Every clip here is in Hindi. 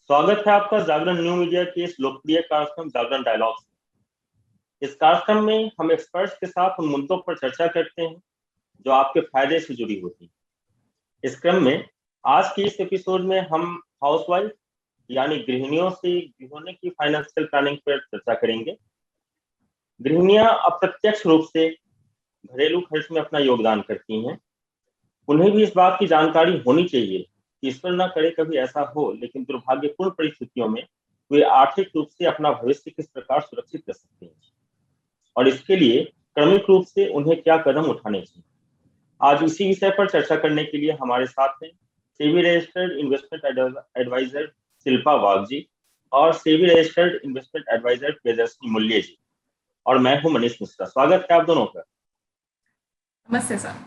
स्वागत है आपका जागरण न्यू मीडिया के इस लोकप्रिय कार्यक्रम जागरण डायलॉग्स में। इस कार्यक्रम में हम एक्सपर्ट्स के साथ उन मुद्दों पर चर्चा करते हैं जो आपके फायदे से जुड़ी होती है। इस क्रम में आज की इस एपिसोड में हम हाउसवाइफ यानी गृहिणियों से गृहिणियों की फाइनेंशियल प्लानिंग पर चर्चा करेंगे। गृहिणियां अप्रत्यक्ष रूप से घरेलू खर्च में अपना योगदान करती हैं। उन्हें भी इस बात की जानकारी होनी चाहिए कि ईश्वर न करे कभी ऐसा हो, लेकिन दुर्भाग्यपूर्ण परिस्थितियों में वे आर्थिक रूप से अपना भविष्य किस प्रकार सुरक्षित कर सकते हैं और इसके लिए क्रमिक रूप से उन्हें क्या कदम उठाने चाहिए। आज इसी विषय पर चर्चा करने के लिए हमारे साथ हैं SEBI registered investment advisor Shilpa Wagh ji और SEBI registered investment advisor Priyadarshini Mulye ji, और मैं हूं मनीष मिश्रा। स्वागत है आप दोनों का। नमस्ते सर।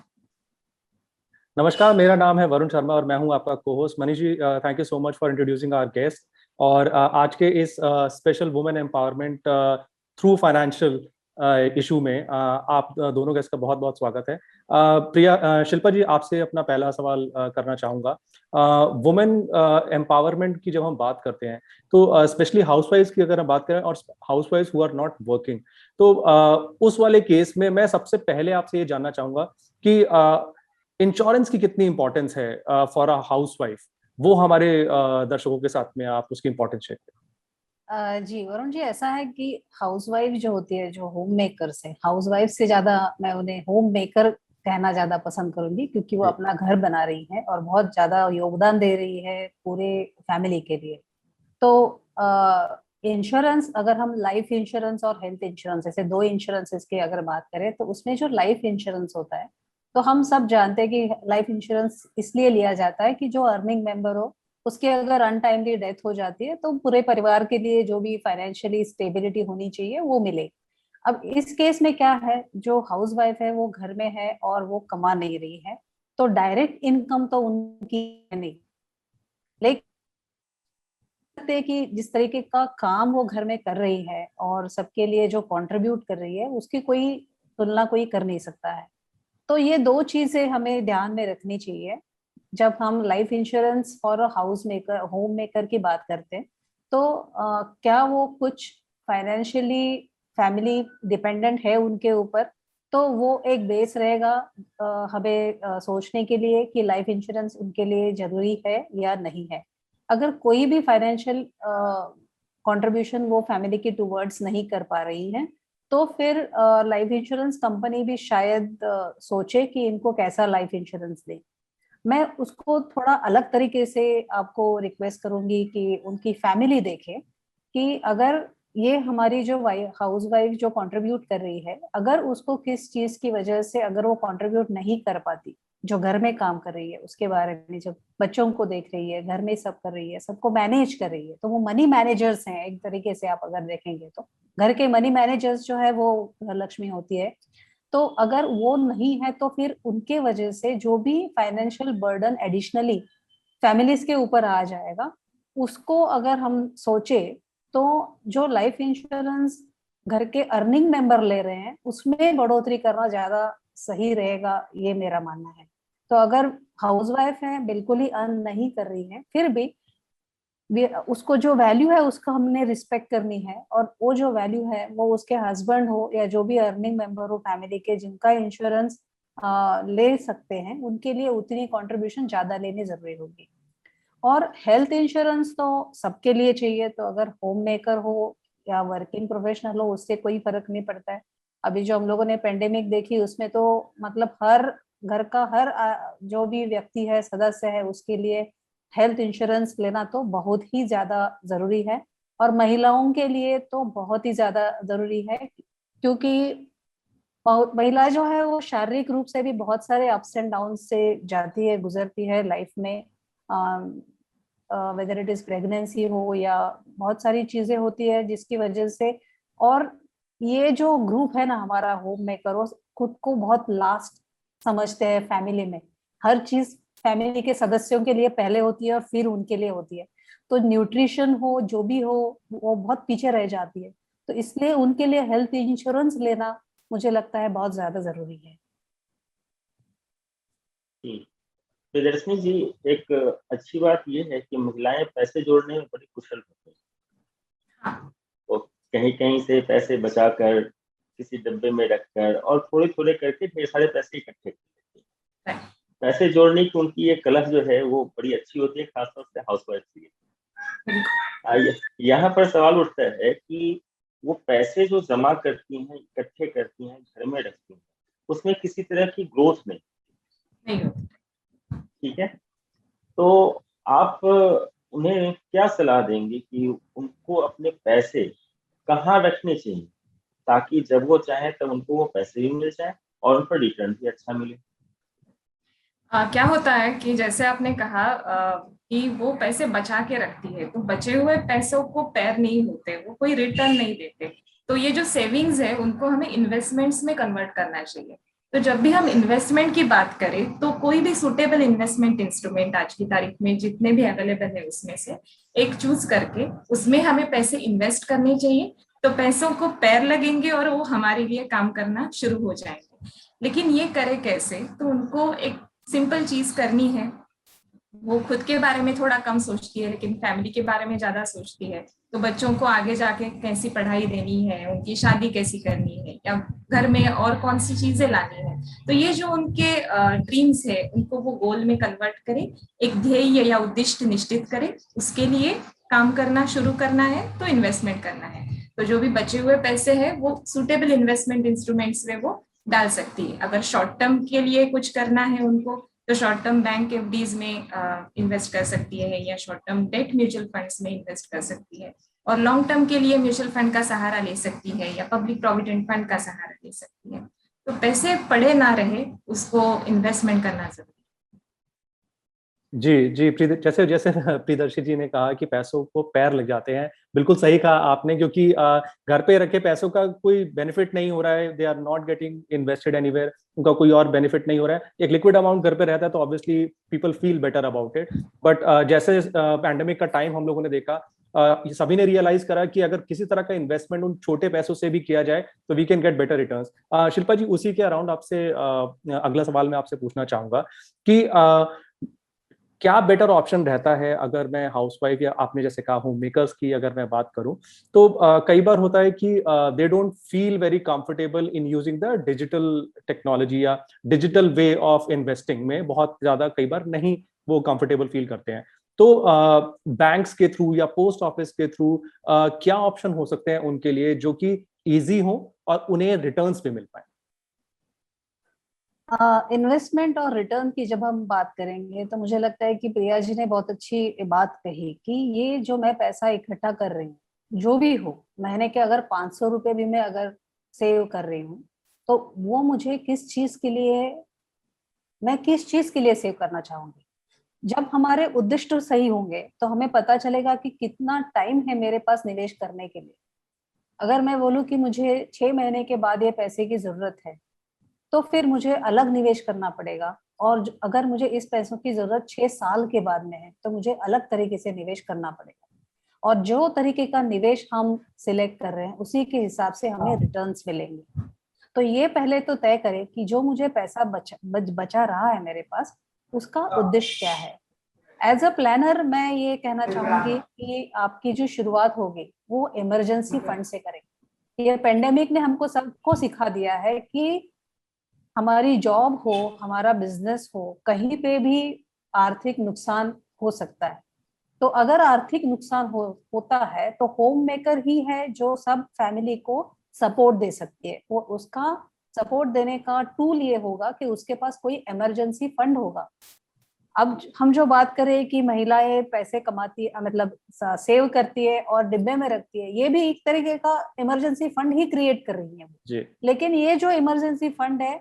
नमस्कार, मेरा नाम है वरुण शर्मा और मैं हूं आपका co-host. Manish ji, thank you so much for introducing our guest. और आज के इस special women empowerment through financial issue में आप दोनों का इसका बहुत बहुत स्वागत है। शिल्पा जी, आपसे अपना पहला सवाल करना चाहूँगा। वुमेन एम्पावरमेंट की जब हम बात करते हैं तो स्पेशली हाउसवाइफ्स की अगर हम बात करें और हाउसवाइफ्स हु आर नॉट वर्किंग, तो उस वाले केस में मैं सबसे पहले आपसे ये जानना चाहूँगा कि इंश्योरेंस की कितनी इंपॉर्टेंस है फॉर अ हाउसवाइफ। वो हमारे दर्शकों के साथ में आप उसकी इंपॉर्टेंस शेयर करें। जी वरुण जी, ऐसा है कि हाउसवाइफ जो होती है, जो होम मेकर्स है, हाउसवाइफ से ज्यादा मैं उन्हें होम मेकर कहना ज्यादा पसंद करूंगी, क्योंकि वो अपना घर बना रही है और बहुत ज्यादा योगदान दे रही है पूरे फैमिली के लिए। तो इंश्योरेंस, अगर हम लाइफ इंश्योरेंस और हेल्थ इंश्योरेंस ऐसे दो इंश्योरेंसेस की अगर बात करें, तो उसमें जो लाइफ इंश्योरेंस होता है, तो हम सब जानते हैं कि लाइफ इंश्योरेंस इसलिए लिया जाता है कि जो अर्निंग मेंबर हो उसकी अगर अनटाइमली डेथ हो जाती है तो पूरे परिवार के लिए जो भी फाइनेंशियली स्टेबिलिटी होनी चाहिए वो मिले। अब इस केस में क्या है, जो हाउस वाइफ है वो घर में है और वो कमा नहीं रही है, तो डायरेक्ट इनकम तो उनकी है नहीं, लेकिन कि जिस तरीके का काम वो घर में कर रही है और सबके लिए जो कंट्रीब्यूट कर रही है, उसकी कोई तुलना कोई कर नहीं सकता है। तो ये दो चीजें हमें ध्यान में रखनी चाहिए जब हम life insurance for house maker, home maker की बात करते हैं। तो क्या वो कुछ फाइनेंशियली फैमिली डिपेंडेंट है उनके ऊपर, तो वो एक बेस रहेगा हमें सोचने के लिए कि लाइफ इंश्योरेंस उनके लिए जरूरी है या नहीं है। अगर कोई भी फाइनेंशियल कंट्रीब्यूशन वो फैमिली की टूवर्ड्स नहीं कर पा रही है, तो फिर लाइफ इंश्योरेंस कंपनी भी शायद सोचे कि इनको कैसा लाइफ इंश्योरेंस दे। मैं उसको थोड़ा अलग तरीके से आपको रिक्वेस्ट करूंगी कि उनकी फैमिली देखे कि अगर ये हमारी जो हाउस वाइफ जो कंट्रीब्यूट कर रही है, अगर उसको किस चीज की वजह से अगर वो कंट्रीब्यूट नहीं कर पाती, जो घर में काम कर रही है उसके बारे में, जो बच्चों को देख रही है, घर में सब कर रही है, सबको मैनेज कर रही है, तो वो मनी मैनेजर्स हैं एक तरीके से। आप अगर देखेंगे तो घर के मनी मैनेजर्स जो है वो लक्ष्मी होती है। तो अगर वो नहीं है तो फिर उनके वजह से जो भी फाइनेंशियल बर्डन एडिशनली फैमिलीज के ऊपर आ जाएगा, उसको अगर हम सोचे तो जो लाइफ इंश्योरेंस घर के अर्निंग मेंबर ले रहे हैं उसमें बढ़ोतरी करना ज्यादा सही रहेगा, ये मेरा मानना है। तो अगर हाउसवाइफ है, बिल्कुल ही अर्न नहीं कर रही है, फिर भी उसको जो वैल्यू है उसका हमने रिस्पेक्ट करनी है, और वो जो वैल्यू है वो उसके हस्बैंड हो या जो भी अर्निंग मेंबर हो फैमिली के जिनका इंश्योरेंस ले सकते हैं, उनके लिए उतनी कंट्रीब्यूशन ज्यादा लेनी जरूरी होगी। और हेल्थ इंश्योरेंस तो सबके लिए चाहिए, तो अगर होम मेकर हो या वर्किंग प्रोफेशनल हो उससे कोई फर्क नहीं पड़ता है। अभी जो हम लोगों ने पेंडेमिक देखी उसमें तो मतलब हर घर का हर जो भी व्यक्ति है, सदस्य है, उसके लिए हेल्थ इंश्योरेंस लेना तो बहुत ही ज्यादा जरूरी है। और महिलाओं के लिए तो बहुत ही ज्यादा जरूरी है, क्योंकि महिला जो है वो शारीरिक रूप से भी बहुत सारे अप्स एंड डाउन से जाती है, गुजरती है लाइफ में। वेदर इट इज प्रेगनेंसी हो या बहुत सारी चीजें होती है जिसकी वजह से। और ये जो ग्रुप है ना हमारा होम मेकर, वो खुद को बहुत लास्ट समझते हैं फैमिली में। हर चीज फैमिली के सदस्यों के लिए पहले होती है और फिर उनके लिए होती है। तो न्यूट्रिशन हो, जो भी हो, वो बहुत पीछे रह जाती है। तो इसलिए उनके लिए हेल्थ इंश्योरेंस लेना मुझे लगता है बहुत ज्यादा जरूरी है। प्रियदर्शनी जी, एक अच्छी बात यह है कि महिलाएं पैसे जोड़ने में बड़ी कुशल होती हैं। हाँ, वो कहीं कहीं से पैसे बचाकर, किसी डब्बे में रखकर और थोड़े थोड़े करके ढेर सारे पैसे इकट्ठे कर लेती हैं। right. पैसे जोड़ने की उनकी ये कला जो है वो बड़ी अच्छी होती है, खासतौर से हाउसवाइफ के लिए। यहाँ पर सवाल उठता है कि वो पैसे जो जमा करती हैं, इकट्ठे करती हैं, घर में रखती हैं, उसमें किसी तरह की ग्रोथ नहीं नहीं होता। ठीक है। तो आप उन्हें क्या सलाह देंगे कि उनको अपने पैसे कहाँ रखने चाहिए ताकि जब वो चाहे तब उनको वो पैसे भी मिल जाए और उन पर रिटर्न भी अच्छा मिले? क्या होता है कि जैसे आपने कहा कि वो पैसे बचा के रखती है, तो बचे हुए पैसों को पैर नहीं होते, वो कोई रिटर्न नहीं देते। तो ये जो सेविंग्स है उनको हमें इन्वेस्टमेंट्स में कन्वर्ट करना चाहिए। तो जब भी हम इन्वेस्टमेंट की बात करें तो कोई भी सुटेबल इन्वेस्टमेंट इंस्ट्रूमेंट आज की तारीख में जितने भी अवेलेबल है उसमें से एक चूज करके उसमें हमें पैसे इन्वेस्ट करने चाहिए। तो पैसों को पैर लगेंगे और वो हमारे लिए काम करना शुरू हो जाएंगे। लेकिन ये करे कैसे? तो उनको एक सिंपल चीज करनी है। वो खुद के बारे में थोड़ा कम सोचती है लेकिन फैमिली के बारे में ज्यादा सोचती है। तो बच्चों को आगे जाके कैसी पढ़ाई देनी है, उनकी शादी कैसी करनी है, या घर में और कौन सी चीजें लानी है। तो ये जो उनके ड्रीम्स है उनको वो गोल में कन्वर्ट करें, एक ध्येय या उद्दिष्ट निश्चित करें, उसके लिए काम करना शुरू करना है, तो इन्वेस्टमेंट करना है। तो जो भी बचे हुए पैसे है वो सुटेबल इन्वेस्टमेंट इंस्ट्रूमेंट्स में वो डाल सकती है। अगर शॉर्ट टर्म के लिए कुछ करना है उनको तो शॉर्ट टर्म बैंक एफडीज में इन्वेस्ट कर सकती है, या short term debt mutual funds में इन्वेस्ट कर सकती है। और लॉन्ग टर्म के लिए म्यूचुअल फंड का सहारा ले सकती है या पब्लिक प्रोविडेंट फंड का सहारा ले सकती है। तो पैसे पड़े ना रहे, उसको इन्वेस्टमेंट करना जरूरी। जी जी, जैसे जैसे प्रियदर्शी जी ने कहा कि पैसों को पैर लग जाते हैं, बिल्कुल सही कहा आपने, क्योंकि घर पे रखे पैसों का कोई बेनिफिट नहीं हो रहा है, they are not getting invested anywhere, उनका कोई और बेनिफिट नहीं हो रहा है। एक लिक्विड अमाउंट घर पे रहता है तो obviously people feel better about it. But जैसे पैंडेमिक का टाइम हम लोगों ने देखा, सभी ने रियलाइज करा कि अगर किसी तरह का इन्वेस्टमेंट उन छोटे पैसों से भी किया जाए तो we can get better returns. Shilpa ji, उसी के अराउंड आपसे अगला सवाल मैं आपसे पूछना चाहूंगा कि क्या बेटर ऑप्शन रहता है अगर मैं हाउसवाइफ या आपने जैसे कहा होम मेकर्स की अगर मैं बात करूं, तो कई बार होता है कि they don't feel very comfortable in using the digital technology या डिजिटल वे ऑफ इन्वेस्टिंग में बहुत ज्यादा कई बार नहीं वो कंफर्टेबल फील करते हैं। तो बैंक्स के थ्रू या पोस्ट ऑफिस के थ्रू क्या ऑप्शन हो सकते हैं उनके लिए जो कि इजी हो और उन्हें रिटर्न्स भी मिल पाए? इन्वेस्टमेंट और रिटर्न की जब हम बात करेंगे तो मुझे लगता है कि प्रिया जी ने बहुत अच्छी बात कही कि ये जो मैं पैसा इकट्ठा कर रही हूँ, जो भी हो, महीने के अगर 500 रुपए भी मैं अगर सेव कर रही हूँ, तो वो मुझे मैं किस चीज के लिए सेव करना चाहूंगी। जब हमारे उद्दिष्ट सही होंगे तो हमें पता चलेगा कि कितना टाइम है मेरे पास निवेश करने के लिए। अगर मैं बोलूँ कि मुझे 6 महीने के बाद ये पैसे की जरूरत है, तो फिर मुझे अलग निवेश करना पड़ेगा। और अगर मुझे इस पैसों की जरूरत 6 साल के बाद में है तो मुझे अलग तरीके से निवेश करना पड़ेगा। और जो तरीके का निवेश हम सिलेक्ट कर रहे हैं उसी के हिसाब से हमें रिटर्न्स मिलेंगे। तो ये पहले तो तय करें कि जो मुझे पैसा बचा रहा है मेरे पास, उसका उद्देश्य क्या है। एज अ प्लानर मैं ये कहना चाहूंगी कि आपकी जो शुरुआत होगी वो इमरजेंसी फंड से करें। ये पेंडेमिक ने हमको सबको सिखा दिया है कि हमारी जॉब हो, हमारा बिजनेस हो, कहीं पे भी आर्थिक नुकसान हो सकता है। तो अगर आर्थिक नुकसान होता है तो होम मेकर ही है जो सब फैमिली को सपोर्ट दे सकती है। वो उसका सपोर्ट देने का टूल ये होगा कि उसके पास कोई इमरजेंसी फंड होगा। अब हम जो बात करें कि महिलाएं पैसे कमाती है, मतलब सेव करती है और डिब्बे में रखती है, ये भी एक तरीके का इमरजेंसी फंड ही क्रिएट कर रही है जी। लेकिन ये जो इमरजेंसी फंड है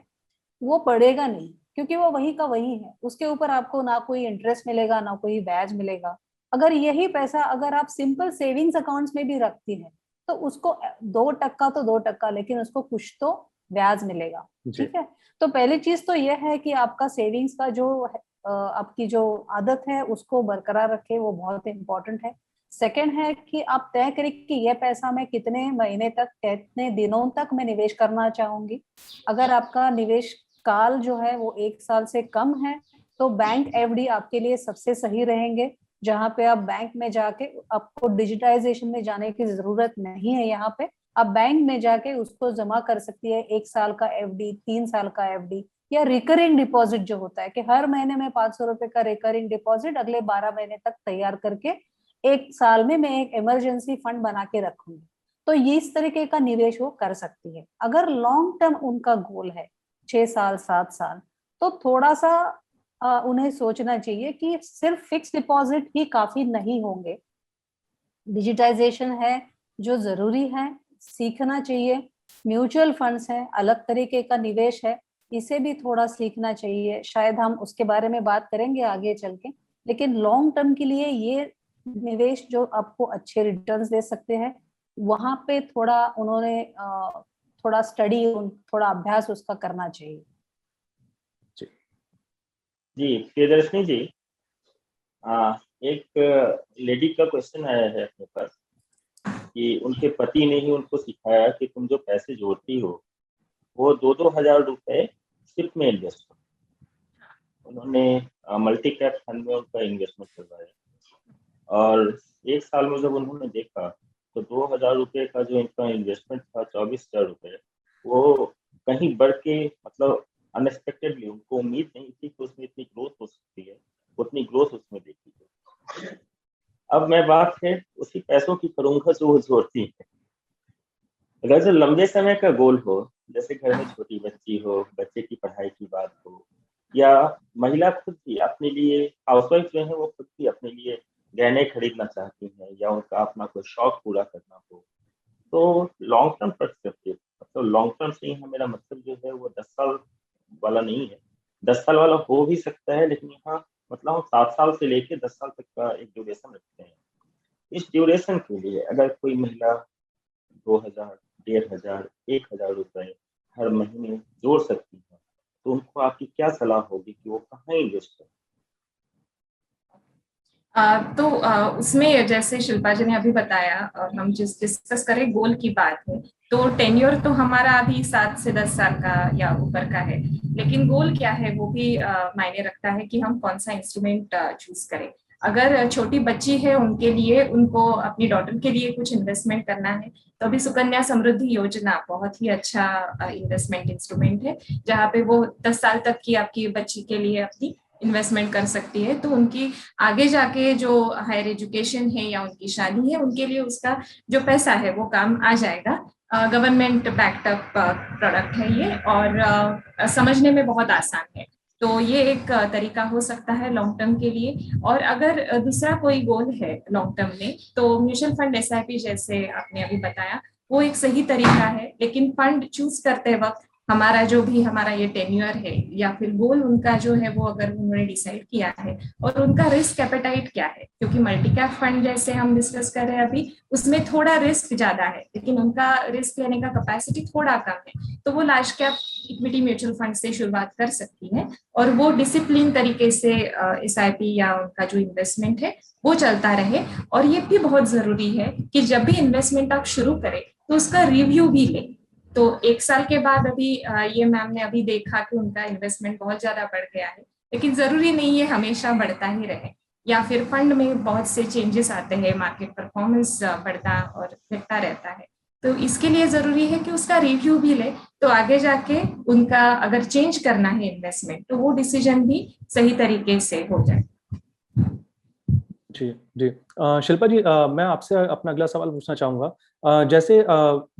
वो बढ़ेगा नहीं, क्योंकि वो वही का वही है। उसके ऊपर आपको ना कोई इंटरेस्ट मिलेगा ना कोई ब्याज मिलेगा। अगर यही पैसा अगर आप सिंपल सेविंग्स अकाउंट्स में भी रखती है तो उसको 2% तो 2%, लेकिन उसको कुछ तो ब्याज मिलेगा। ठीक है। तो पहली चीज तो यह है कि आपका सेविंग्स का जो आपकी जो आदत है उसको बरकरार रखे, वो बहुत इंपॉर्टेंट है। सेकंड है कि आप तय करें कि यह पैसा मैं कितने महीने तक, कितने दिनों तक मैं निवेश करना चाहूंगी। अगर आपका निवेश काल जो है वो 1 साल से कम है तो बैंक एफडी आपके लिए सबसे सही रहेंगे, जहाँ पे आप बैंक में जाके, आपको डिजिटाइजेशन में जाने की जरूरत नहीं है। यहाँ पे आप बैंक में जाके उसको जमा कर सकती है, 1 साल का एफडी, 3 साल का एफडी, या रिकरिंग डिपॉजिट जो होता है कि हर महीने में 500 रुपए का रिकरिंग डिपॉजिट अगले 12 महीने तक तैयार करके 1 साल में मैं एक इमरजेंसी फंड बना के रखूंगी। तो ये इस तरीके का निवेश वो कर सकती है। अगर लॉन्ग टर्म उनका गोल है 6 साल 7 साल, तो थोड़ा सा उन्हें सोचना चाहिए कि सिर्फ फिक्स डिपॉजिट ही काफी नहीं होंगे। डिजिटाइजेशन है जो जरूरी है, सीखना चाहिए। म्यूचुअल फंड्स है, अलग तरीके का निवेश है, इसे भी थोड़ा सीखना चाहिए। शायद हम उसके बारे में बात करेंगे आगे चल के, लेकिन लॉन्ग टर्म के लिए ये निवेश जो आपको अच्छे रिटर्न्स दे सकते हैं, वहां पे थोड़ा उन्होंने थोड़ा स्टडी, थोड़ा अभ्यास उसका करना चाहिए। जी प्रियदर्शनी जी, एक लेडी का क्वेश्चन आया है अपने पास कि उनके पति ने ही उनको सिखाया कि तुम जो पैसे जोड़ती हो वो 2-2 हजार रुपए सिप में इन्वेस्ट करो। उन्होंने मल्टी कैप फंड में उनका इन्वेस्टमेंट करवाया और 1 साल में जब उन्होंने देखा तो 2 हजार रुपये का जो इनका इन्वेस्टमेंट था, 24 हजार रुपये, वो कहीं बढ़ के, मतलब अनएक्सपेक्टेडली, उनको उम्मीद नहीं थी कि उसमें इतनी ग्रोथ हो सकती है, उतनी ग्रोथ उसमें देखी गई। अब मैं बात है उसी पैसों की करूंगा जो वो जोड़ती है। अगर जो लंबे समय का गोल हो, जैसे घर में छोटी बच्ची हो, बच्चे की पढ़ाई की बात हो, या महिला खुद भी अपने लिए, हाउसवाइफ जो है वो खुद भी अपने लिए गहने खरीदना चाहती हैं, या उनका अपना कोई शौक पूरा करना हो, तो लॉन्ग टर्म पर्सपेक्टिव, मतलब लॉन्ग टर्म से यहाँ मेरा मतलब जो है वो 10 साल वाला नहीं है। 10 साल वाला हो भी सकता है, लेकिन यहाँ मतलब हम 7 साल से लेके 10 साल तक का एक ड्यूरेशन रखते हैं। इस ड्यूरेशन के लिए अगर कोई महिला 2 हजार, 1,500, 1,000 रुपए हर महीने जोड़ सकती है, तो उनको आपकी क्या सलाह होगी कि वो कहाँ इन्वेस्ट करें? उसमें जैसे शिल्पा जी ने अभी बताया, और हम जिस डिस्कस करें गोल की बात है, तो टेन्योर तो हमारा अभी 7 से 10 साल का या ऊपर का है, लेकिन गोल क्या है वो भी मायने रखता है कि हम कौन सा इंस्ट्रूमेंट चूज करें। अगर छोटी बच्ची है उनके लिए, उनको अपनी डॉटर के लिए कुछ इन्वेस्टमेंट करना है, तो अभी सुकन्या समृद्धि योजना बहुत ही अच्छा इन्वेस्टमेंट इंस्ट्रूमेंट है, जहाँ पे वो 10 साल तक की आपकी बच्ची के लिए अपनी इन्वेस्टमेंट कर सकती है। तो उनकी आगे जाके जो हायर एजुकेशन है या उनकी शादी है, उनके लिए उसका जो पैसा है वो काम आ जाएगा। गवर्नमेंट बैकअप प्रोडक्ट है ये, और समझने में बहुत आसान है। तो ये एक तरीका हो सकता है लॉन्ग टर्म के लिए। और अगर दूसरा कोई गोल है लॉन्ग टर्म में, तो म्यूचुअल फंड एसआईपी जैसे आपने अभी बताया, वो एक सही तरीका है। लेकिन फंड चूज करते वक्त हमारा जो भी हमारा ये टेन्योर है या फिर गोल उनका जो है, वो अगर उन्होंने डिसाइड किया है, और उनका रिस्क एपेटाइट क्या है, क्योंकि मल्टी कैप फंड जैसे हम डिस्कस कर रहे हैं अभी, उसमें थोड़ा रिस्क ज्यादा है, लेकिन उनका रिस्क लेने का कैपेसिटी थोड़ा कम है। तो वो large cap equity mutual fund से शुरुआत कर सकती है, और वो डिसिप्लिन तरीके से एसआईपी या उनका जो इन्वेस्टमेंट है वो चलता रहे। और ये भी बहुत जरूरी है कि जब भी इन्वेस्टमेंट आप शुरू करें तो उसका रिव्यू भी लें। तो 1 साल के बाद अभी ये मैम ने अभी देखा कि उनका इन्वेस्टमेंट बहुत ज्यादा बढ़ गया है, लेकिन जरूरी नहीं है हमेशा बढ़ता ही रहे, या फिर फंड में बहुत से चेंजेस आते हैं, मार्केट परफॉर्मेंस बढ़ता और घटता रहता है। तो इसके लिए जरूरी है कि उसका रिव्यू भी ले, तो आगे जाके उनका अगर चेंज करना है इन्वेस्टमेंट, तो वो डिसीजन भी सही तरीके से हो जाए। जी जी। शिल्पा जी, मैं आपसे अपना अगला सवाल पूछना चाहूंगा। जैसे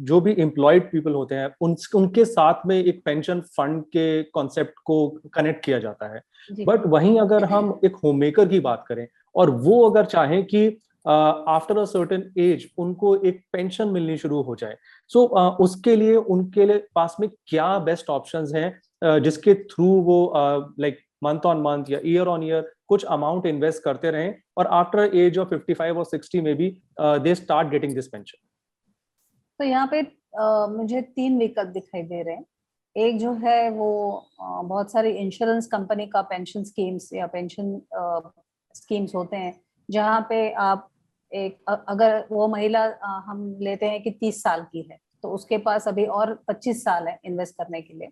जो भी एम्प्लॉयड पीपल होते हैं, उनके साथ में एक पेंशन फंड के कॉन्सेप्ट को कनेक्ट किया जाता है, बट वहीं अगर हम एक होम मेकर की बात करें और वो अगर चाहें कि आफ्टर अ सर्टेन एज उनको एक पेंशन मिलनी शुरू हो जाए, सो उसके लिए उनके लिए पास में क्या बेस्ट ऑप्शंस हैं जिसके थ्रू वो लाइक मंथ ऑन मंथ या ईयर ऑन ईयर कुछ अमाउंट इन्वेस्ट करते रहें, और आफ्टर एज ऑफ 55 और 60 में भी they start getting this pension? तो यहाँ पे मुझे 3 विकल्प दिखाई दे रहे हैं। एक जो है वो बहुत सारी इंश्योरेंस कंपनी का पेंशन स्कीम्स या पेंशन स्कीम्स होते हैं, जहाँ पे आप अगर वो महिला हम लेते हैं कि 30 साल की है, तो उसके पास अभी और 25 साल है इन्वेस्ट करने के लिए।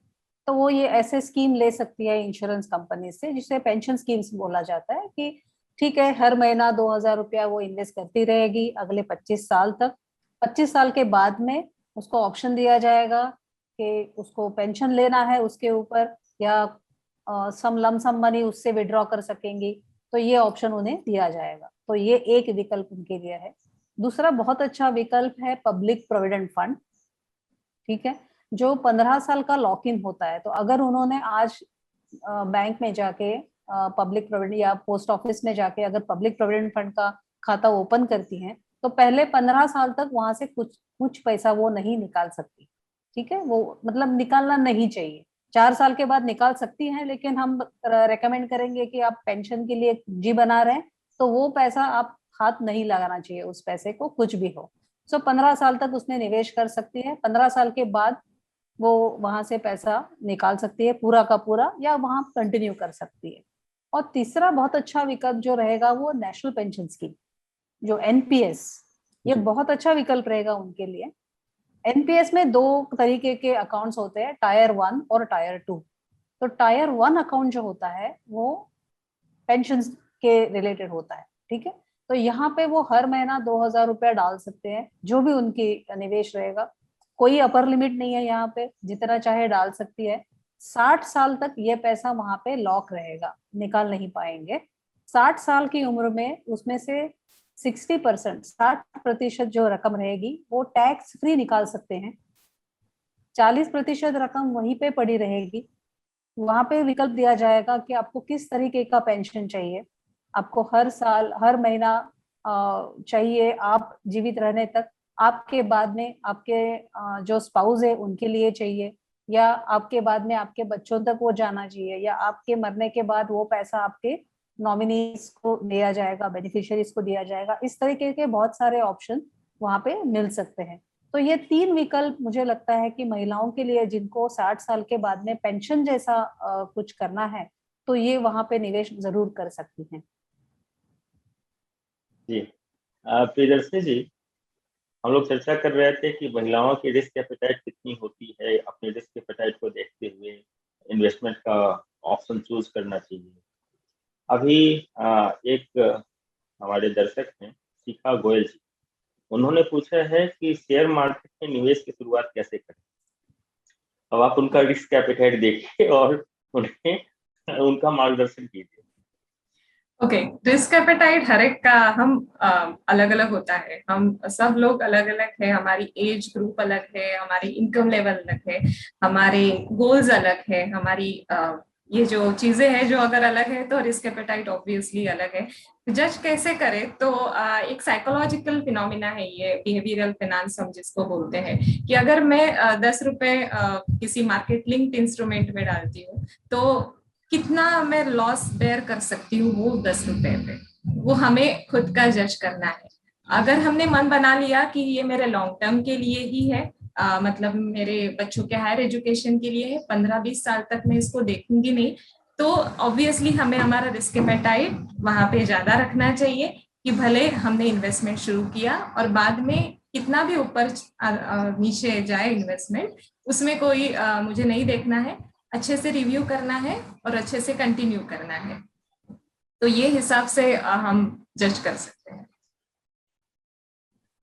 तो वो ये ऐसे स्कीम ले सकती है इंश्योरेंस कंपनी से, जिसे पेंशन स्कीम्स बोला जाता है, कि ठीक है हर महीना 2,000 रुपया वो इन्वेस्ट करती रहेगी अगले 25 साल तक। 25 साल के बाद में उसको ऑप्शन दिया जाएगा कि उसको पेंशन लेना है उसके ऊपर, या सम लम सम मनी उससे विड्रॉ कर सकेंगी, तो ये ऑप्शन उन्हें दिया जाएगा। तो ये एक विकल्प उनके लिए है। दूसरा बहुत अच्छा विकल्प है पब्लिक प्रोविडेंट फंड। ठीक है, जो 15 साल का लॉक इन होता है। तो अगर उन्होंने आज बैंक में जाके पब्लिक प्रोविडेंट या पोस्ट ऑफिस में जाके अगर पब्लिक प्रोविडेंट फंड का खाता ओपन करती हैं, तो पहले 15 साल तक वहां से कुछ पैसा वो नहीं निकाल सकती। ठीक है, वो मतलब निकालना नहीं चाहिए। 4 साल के बाद निकाल सकती हैं, लेकिन हम रेकमेंड करेंगे कि आप पेंशन के लिए जी बना रहे हैं तो वो पैसा आप हाथ नहीं लगाना चाहिए, उस पैसे को कुछ भी हो। 15 साल तक उसमें निवेश कर सकती है। 15 साल के बाद वो वहां से पैसा निकाल सकती है पूरा का पूरा, या वहां कंटिन्यू कर सकती है। और तीसरा बहुत अच्छा विकल्प जो रहेगा वो नेशनल पेंशन स्कीम, जो एनपीएस, ये बहुत अच्छा विकल्प रहेगा उनके लिए। एनपीएस में 2 तरीके के अकाउंट्स होते हैं, टायर 1 और टायर 2। तो टायर 1 अकाउंट जो होता है वो पेंशन के रिलेटेड होता है। ठीक है, तो यहाँ पे वो हर महीना 2,000 रुपया डाल सकते हैं, जो भी उनकी निवेश रहेगा। कोई अपर लिमिट नहीं है यहाँ पे, जितना चाहे डाल सकती है। 60 साल तक ये पैसा वहां पे लॉक रहेगा, निकाल नहीं पाएंगे। 60 साल की उम्र में उसमें से 60% जो रकम रहेगी वो टैक्स फ्री निकाल सकते हैं। 40% रकम वहीं पे पड़ी रहेगी। वहां पे विकल्प दिया जाएगा कि आपको किस तरीके का पेंशन चाहिए। आपको हर साल हर महीना चाहिए आप जीवित रहने तक, आपके बाद में आपके जो स्पाउस है उनके लिए चाहिए, या आपके बाद में आपके बच्चों तक वो जाना चाहिए, या आपके मरने के बाद वो पैसा आपके नॉमिनीज को दिया जाएगा, बेनिफिशियरीज को दिया जाएगा। इस तरीके के बहुत सारे ऑप्शन वहां पे मिल सकते हैं। तो ये 3 विकल्प मुझे लगता है कि महिलाओं के लिए जिनको 60 साल के बाद में पेंशन जैसा कुछ करना है, तो ये वहां पे निवेश जरूर कर सकती हैं। जी प्रियदर्शनी जी, हम लोग चर्चा कर रहे थे कि महिलाओं की रिस्क एपेटाइट कितनी होती है, अपने रिस्क एपेटाइट को देखते हुए इन्वेस्टमेंट का ऑप्शन चूज करना चाहिए। अभी एक हमारे दर्शक हैं शिखा गोयल जी, उन्होंने पूछा है कि शेयर मार्केट में निवेश की शुरुआत कैसे करें। अब आप उनका रिस्क एपेटाइट देखिए और उन्हें उनका मार्गदर्शन कीजिए। ओके, रिस्क एपेटाइट हर एक का हम अलग अलग होता है। हम सब लोग अलग अलग है, हमारी एज ग्रुप अलग है, हमारी इनकम लेवल अलग है, हमारे गोल्स अलग है, हमारी ये जो चीजें हैं जो अगर अलग है तो रिस्क एपेटाइट ऑब्वियसली अलग है। जज कैसे करें, तो एक साइकोलॉजिकल फिनोमिना है ये, बिहेवियरल फाइनेंस हम जिसको बोलते हैं, कि अगर मैं 10 रुपए किसी मार्केट लिंक्ड इंस्ट्रूमेंट में डालती हूँ तो कितना मैं लॉस बेयर कर सकती हूँ वो 10 रुपए पे, वो हमें खुद का जज करना है। अगर हमने मन बना लिया कि ये मेरे लॉन्ग टर्म के लिए ही है, मतलब मेरे बच्चों के हायर एजुकेशन के लिए है, 15-20 साल तक मैं इसको देखूंगी नहीं, तो ऑब्वियसली हमें हमारा रिस्क एपेटाइट वहां पे ज्यादा रखना चाहिए, कि भले हमने इन्वेस्टमेंट शुरू किया और बाद में कितना भी ऊपर नीचे जाए इन्वेस्टमेंट, उसमें कोई मुझे नहीं देखना है, अच्छे से रिव्यू करना है और अच्छे से कंटिन्यू करना है। तो ये हिसाब से हम जज कर सकते हैं।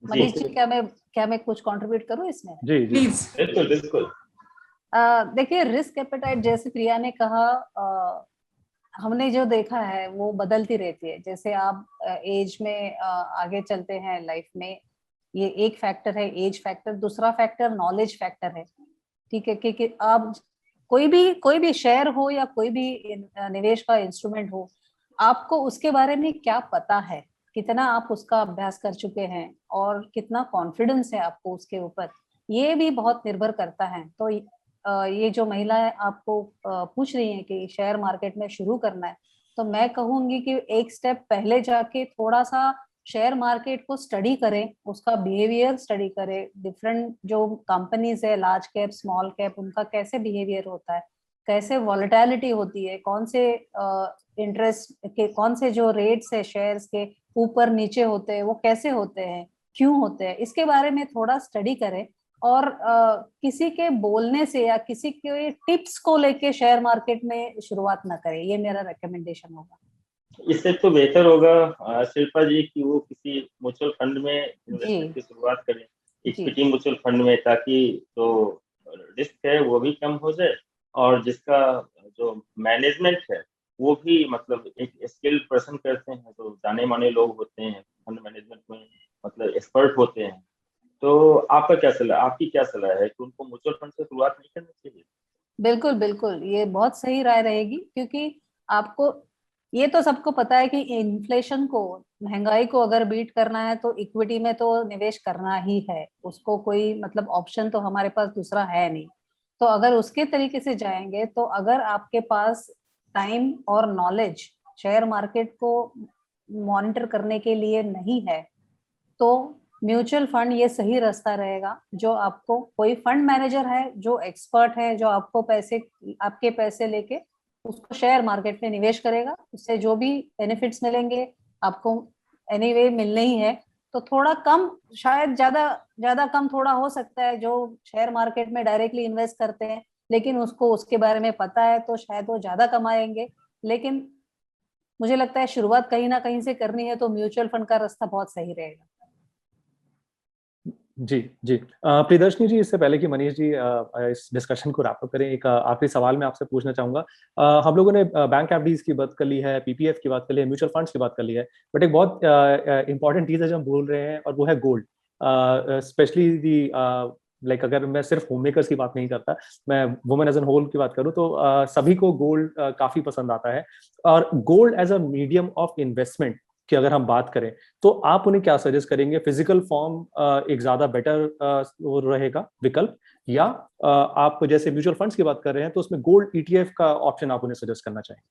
मनीष जी, क्या मैं कुछ कंट्रीब्यूट करूं इसमें? जी जी प्लीज। बिल्कुल बिल्कुल। देखिए, रिस्क एपेटाइट जैसे प्रिया ने कहा, हमने जो देखा है वो बदलती रहती है। जैसे आप एज में आगे चलते हैं लाइफ में, ये एक फैक्टर है, एज फैक्टर। दूसरा फैक्टर नॉलेज फैक्टर है। ठीक है, क्योंकि आप कोई भी शेयर हो या कोई भी निवेश का इंस्ट्रूमेंट हो, आपको उसके बारे में क्या पता है, कितना आप उसका अभ्यास कर चुके हैं और कितना कॉन्फिडेंस है आपको उसके ऊपर, ये भी बहुत निर्भर करता है। तो ये जो महिलाएं आपको पूछ रही हैं कि शेयर मार्केट में शुरू करना है, तो मैं कहूंगी कि एक स्टेप पहले जाके थोड़ा सा शेयर मार्केट को स्टडी करें, उसका बिहेवियर स्टडी करें। डिफरेंट जो कंपनीज है, लार्ज कैप स्मॉल कैप, उनका कैसे बिहेवियर होता है, कैसे वॉलेटिलिटी होती है, कौन से इंटरेस्ट के कौन से जो रेट्स है शेयर्स के ऊपर नीचे होते हैं, वो कैसे होते हैं, क्यों होते हैं, इसके बारे में थोड़ा स्टडी करें। और किसी के बोलने से या किसी के टिप्स को लेके शेयर मार्केट में शुरुआत ना करें, ये मेरा रिकमेंडेशन होगा। इससे तो बेहतर होगा शिल्पा जी कि वो किसी म्यूचुअल फंड में इन्वेस्टमेंट की शुरुआत करें, इक्विटी म्यूचुअल फंड में, ताकि जो रिस्क है वो भी कम हो जाए और जिसका जो मैनेजमेंट है वो भी मतलब एक स्किल्ड पर्सन करते हैं, तो जाने माने लोग होते हैं फंड मैनेजमेंट में, मतलब एक्सपर्ट होते हैं। तो आपका क्या सलाह, आपकी क्या सलाह है कि उनको म्यूचुअल फंड से शुरुआत नहीं करनी चाहिए? बिल्कुल बिल्कुल, ये बहुत सही राय रहेगी, क्योंकि आपको ये तो सबको पता है कि इन्फ्लेशन को, महंगाई को अगर बीट करना है तो इक्विटी में तो निवेश करना ही है, उसको कोई मतलब ऑप्शन तो हमारे पास दूसरा है नहीं। तो अगर उसके तरीके से जाएंगे, तो अगर आपके पास टाइम और नॉलेज शेयर मार्केट को मॉनिटर करने के लिए नहीं है, तो म्यूचुअल फंड ये सही रास्ता रहेगा। जो आपको कोई फंड मैनेजर है जो एक्सपर्ट है, जो आपको पैसे, आपके पैसे लेके उसको शेयर मार्केट में निवेश करेगा, उससे जो भी बेनिफिट्स मिलेंगे आपको एनीवे मिलने ही है। तो थोड़ा कम, शायद ज्यादा ज्यादा कम थोड़ा हो सकता है जो शेयर मार्केट में डायरेक्टली इन्वेस्ट करते हैं, लेकिन उसको उसके बारे में पता है तो शायद वो ज्यादा कमाएंगे। लेकिन मुझे लगता है शुरुआत कहीं ना कहीं से करनी है, तो म्यूचुअल फंड का रास्ता बहुत सही रहेगा। जी जी। प्रियदर्शनी जी, इससे पहले कि मनीष जी इस डिस्कशन को रैप अप करें, एक आखिरी सवाल मैं आपसे पूछना चाहूंगा। हम लोगों ने बैंक एफडीज की बात कर ली है, पीपीएफ की बात कर ली है, म्यूचुअल फंड्स की बात कर ली है, बट एक बहुत इंपॉर्टेंट चीज है जो हम भूल रहे हैं, और वो है गोल्ड। स्पेशली दी लाइक अगर मैं सिर्फ होम मेकर्स की बात नहीं करता, मैं वुमेन एज एन होल की बात करूं, तो सभी को गोल्ड काफी पसंद आता है। और gold as a medium of investment की अगर हम बात करें, तो आप उन्हें क्या सजेस्ट करेंगे? फिजिकल फॉर्म एक ज्यादा बेटर रहेगा विकल्प, या आप जैसे म्यूचुअल फंड्स की बात कर रहे हैं तो उसमें गोल्ड ईटीएफ का ऑप्शन आप उन्हें सजेस्ट करना चाहेंगे?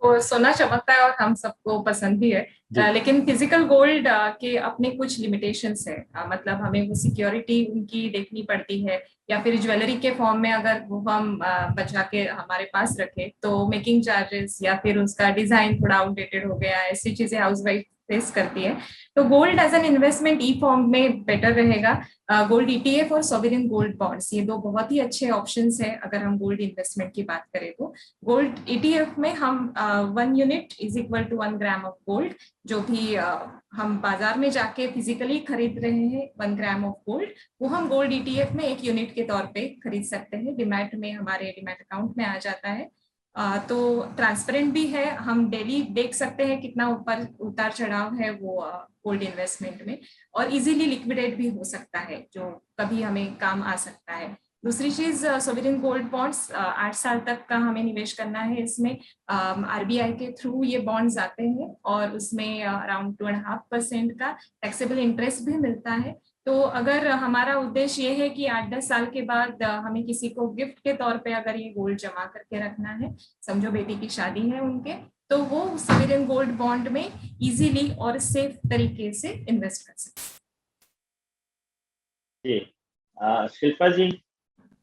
वो सोना चमकता है और हम सबको पसंद भी है, लेकिन फिजिकल गोल्ड के अपने कुछ लिमिटेशंस है। मतलब हमें वो सिक्योरिटी उनकी देखनी पड़ती है, या फिर ज्वेलरी के फॉर्म में अगर वो हम बचा के हमारे पास रखे तो मेकिंग चार्जेस या फिर उसका डिजाइन थोड़ा आउटडेटेड हो गया, ऐसी चीजें हाउसवाइफ फेस करती है। तो gold as an investment e form में बेटर रहेगा। गोल्ड ईटीएफ और सॉवरेन गोल्ड बॉन्ड्स, ये दो बहुत ही अच्छे ऑप्शंस है अगर हम गोल्ड इन्वेस्टमेंट की बात करें तो। गोल्ड ईटीएफ में हम 1 unit is equal to 1 gram of gold, जो भी हम बाजार में जाके फिजिकली खरीद रहे हैं 1 ग्राम ऑफ गोल्ड, वो हम गोल्ड ईटीएफ में 1 यूनिट के तौर पे खरीद सकते हैं। डीमैट में, हमारे डीमैट अकाउंट में आ जाता है। तो ट्रांसपेरेंट भी है, हम डेली देख सकते हैं कितना ऊपर उतार चढ़ाव है वो गोल्ड इन्वेस्टमेंट में, और इजीली लिक्विडेट भी हो सकता है, जो कभी हमें काम आ सकता है। दूसरी चीज, सोवरेन गोल्ड बॉन्ड्स 8 साल तक का हमें निवेश करना है इसमें। आरबीआई के थ्रू ये बॉन्ड्स आते हैं और उसमें अराउंड 2.5% का टैक्सेबल इंटरेस्ट भी मिलता है। तो अगर हमारा उद्देश्य ये है कि 8-10 साल के बाद हमें किसी को गिफ्ट के तौर पे अगर ये गोल्ड जमा करके रखना है, समझो बेटी की शादी है उनके, तो वो सोवरेन गोल्ड बॉन्ड में इजीली और सेफ तरीके से इन्वेस्ट कर सकते हैं। जी शिल्पा जी,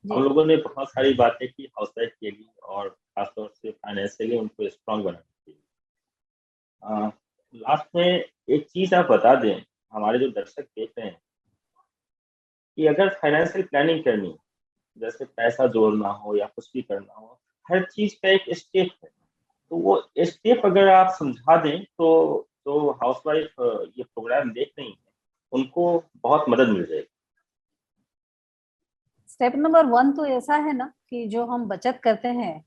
हम लोगों ने बहुत सारी बातें की हाउस वाइफ के लिए, और खासतौर से फाइनेंशियली उनको स्ट्रांग बनाने के लिए। लास्ट में एक चीज आप बता दें, हमारे जो दर्शक देख रहे हैं, कि अगर फाइनेंशियल प्लानिंग करनी, जैसे पैसा जोड़ना हो या कुछ भी करना हो, हर चीज का एक स्टेप है, तो वो स्टेप अगर आप समझा दें तो जो हाउसवाइफ ये प्रोग्राम देख रही है उनको बहुत मदद मिल जाएगी। स्टेप नंबर 1 तो ऐसा है ना कि जो हम बचत करते हैं,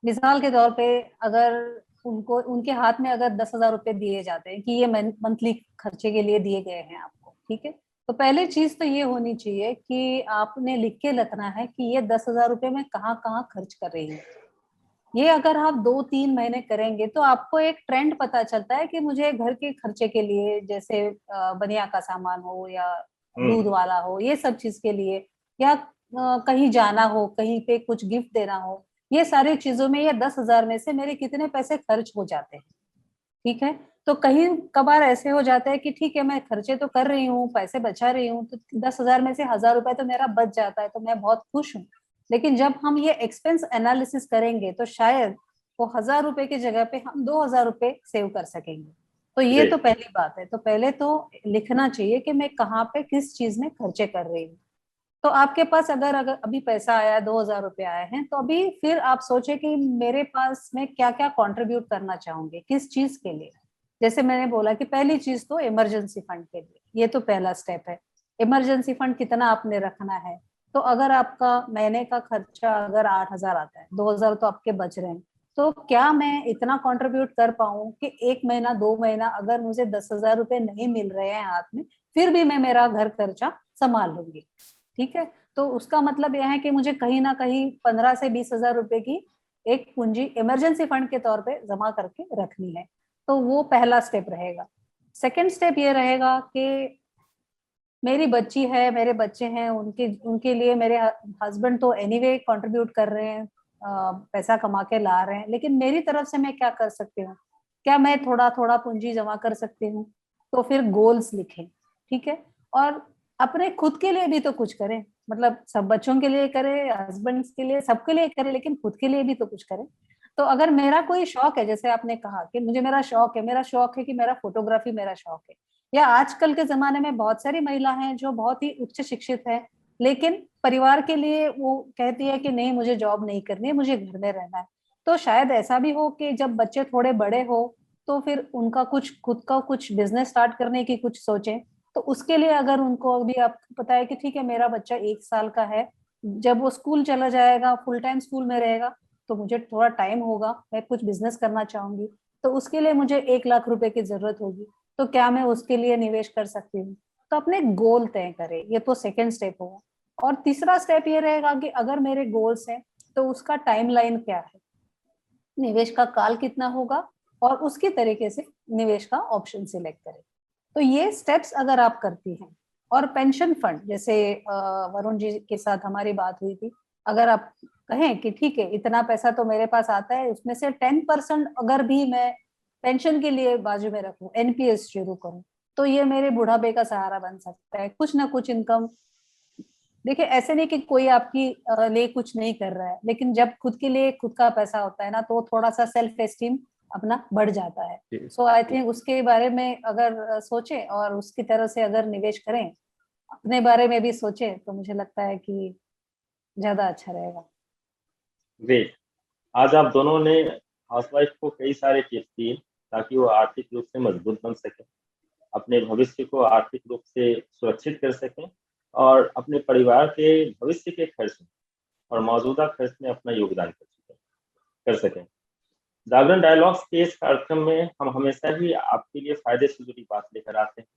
मिसाल के तौर पे अगर उनको, उनके हाथ में अगर 10,000 रुपए दिए जाते हैं कि ये मंथली खर्चे के लिए दिए गए हैं आपको, ठीक है, तो पहले चीज तो ये होनी चाहिए कि आपने लिख के रखना है कि ये 10,000 रुपए में कहाँ कहाँ खर्च कर रही हूँ। ये अगर आप 2-3 महीने करेंगे तो आपको एक ट्रेंड पता चलता है कि मुझे घर के खर्चे के लिए, जैसे बनिया का सामान हो या दूध वाला हो, ये सब चीज के लिए, या कहीं जाना हो, कहीं पे कुछ गिफ्ट देना हो, ये सारी चीजों में ये 10,000 में से मेरे कितने पैसे खर्च हो जाते हैं। ठीक है, तो कहीं कभार ऐसे हो जाता है कि ठीक है मैं खर्चे तो कर रही हूँ, पैसे बचा रही हूँ, तो 10,000 में से 1,000 रुपए तो मेरा बच जाता है, तो मैं बहुत खुश हूँ। लेकिन जब हम ये एक्सपेंस एनालिसिस करेंगे तो शायद वो 1,000 रुपए की जगह पे हम 2,000 रुपए सेव कर सकेंगे। तो ये जी। तो पहली बात है। तो पहले तो लिखना चाहिए कि मैं कहाँ पे किस चीज में खर्चे कर रही हूँ। तो आपके पास अगर अगर अभी पैसा आया, 2,000 रुपये आए हैं, तो अभी फिर आप सोचे कि मेरे पास मैं क्या क्या कंट्रीब्यूट करना चाहूंगी, किस चीज के लिए। जैसे मैंने बोला कि पहली चीज तो इमरजेंसी फंड के लिए, ये तो पहला स्टेप है। इमरजेंसी फंड कितना आपने रखना है। तो अगर आपका महीने का खर्चा अगर 8,000 आता है, 2,000 तो आपके बच रहे हैं, तो क्या मैं इतना कंट्रीब्यूट कर पाऊं कि 1 महीना 2 महीना अगर मुझे 10,000 रुपये नहीं मिल रहे हैं हाथ में, फिर भी मैं मेरा घर खर्चा संभाल लूंगी। ठीक है। तो उसका मतलब यह है कि मुझे कहीं ना कहीं 15 से 20,000 रुपए की एक पूंजी इमरजेंसी फंड के तौर पे जमा करके रखनी है। तो वो पहला स्टेप रहेगा। सेकंड स्टेप ये रहेगा कि मेरी बच्ची है, मेरे बच्चे हैं, उनके उनके लिए मेरे हस्बैंड तो एनीवे कंट्रीब्यूट कर रहे हैं, पैसा कमा के ला रहे हैं, लेकिन मेरी तरफ से मैं क्या कर सकती हूँ, क्या मैं थोड़ा थोड़ा पूंजी जमा कर सकती हूँ। तो फिर गोल्स लिखें। ठीक है। और अपने खुद के लिए भी तो कुछ करें, मतलब सब बच्चों के लिए करें, हस्बैंड के लिए, सबके लिए करें, लेकिन खुद के लिए भी तो कुछ करें। तो अगर मेरा कोई शौक है, जैसे आपने कहा कि मुझे मेरा शौक है कि मेरा फोटोग्राफी मेरा शौक है, या आजकल के जमाने में बहुत सारी महिला हैं जो बहुत ही उच्च शिक्षित है, लेकिन परिवार के लिए वो कहती है कि नहीं, मुझे जॉब नहीं करनी है, मुझे घर में रहना है। तो शायद ऐसा भी हो कि जब बच्चे थोड़े बड़े हो तो फिर उनका कुछ खुद का कुछ बिजनेस स्टार्ट करने की कुछ सोचें। तो उसके लिए अगर उनको अभी आपको पता है कि ठीक है, मेरा बच्चा 1 साल का है, जब वो स्कूल चला जाएगा, फुल टाइम स्कूल में रहेगा, तो मुझे थोड़ा टाइम होगा, मैं कुछ बिजनेस करना चाहूंगी, तो उसके लिए मुझे 1 लाख रुपए की जरूरत होगी। तो क्या मैं उसके लिए निवेश कर सकती हूँ। तो अपने गोल तय करें, ये तो सेकंड स्टेप होगा। और तीसरा स्टेप ये रहेगा कि अगर मेरे गोल्स हैं तो उसका टाइमलाइन क्या है, निवेश का काल कितना होगा, और उसकी तरीके से निवेश का ऑप्शन सिलेक्ट करें। तो ये स्टेप्स अगर आप करती हैं, और पेंशन फंड, जैसे वरुण जी के साथ हमारी बात हुई थी, अगर आप कहें कि ठीक है, इतना पैसा तो मेरे पास आता है, उसमें से 10% अगर भी मैं पेंशन के लिए बाजू में रखूं, एनपीएस शुरू करूं, तो ये मेरे बुढ़ापे का सहारा बन सकता है, कुछ ना कुछ इनकम। देखिए, ऐसे नहीं कि कोई आपकी लिए कुछ नहीं कर रहा है, लेकिन जब खुद के लिए खुद का पैसा होता है ना, तो थोड़ा सा सेल्फ एस्टीम अपना बढ़ जाता है। जी। सो आई थिंक उसके बारे में अगर सोचें और उसकी तरह से अगर निवेश करें, अपने बारे में भी सोचें, तो मुझे लगता है कि ज्यादा अच्छा रहेगा। ग्रेट। आज आप दोनों ने हाउसवाइफ को कई सारे टिप्स दिए ताकि वो आर्थिक रूप से मजबूत बन सके, अपने भविष्य को आर्थिक रूप से सुरक्षित कर सकें, और अपने परिवार के भविष्य के खर्च में और मौजूदा खर्च में अपना योगदान कर सकें। जागरण डायलॉग्स के इस कार्यक्रम में हम हमेशा ही आपके लिए फायदे से जुड़ी बात लेकर आते हैं।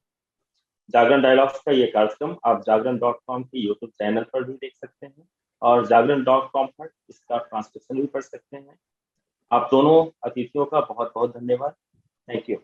जागरण डायलॉग्स का ये कार्यक्रम आप जागरण.com के यूट्यूब चैनल पर भी देख सकते हैं, और जागरण.com पर इसका ट्रांसक्रिप्शन भी पढ़ सकते हैं। आप दोनों अतिथियों का बहुत बहुत धन्यवाद। Thank you.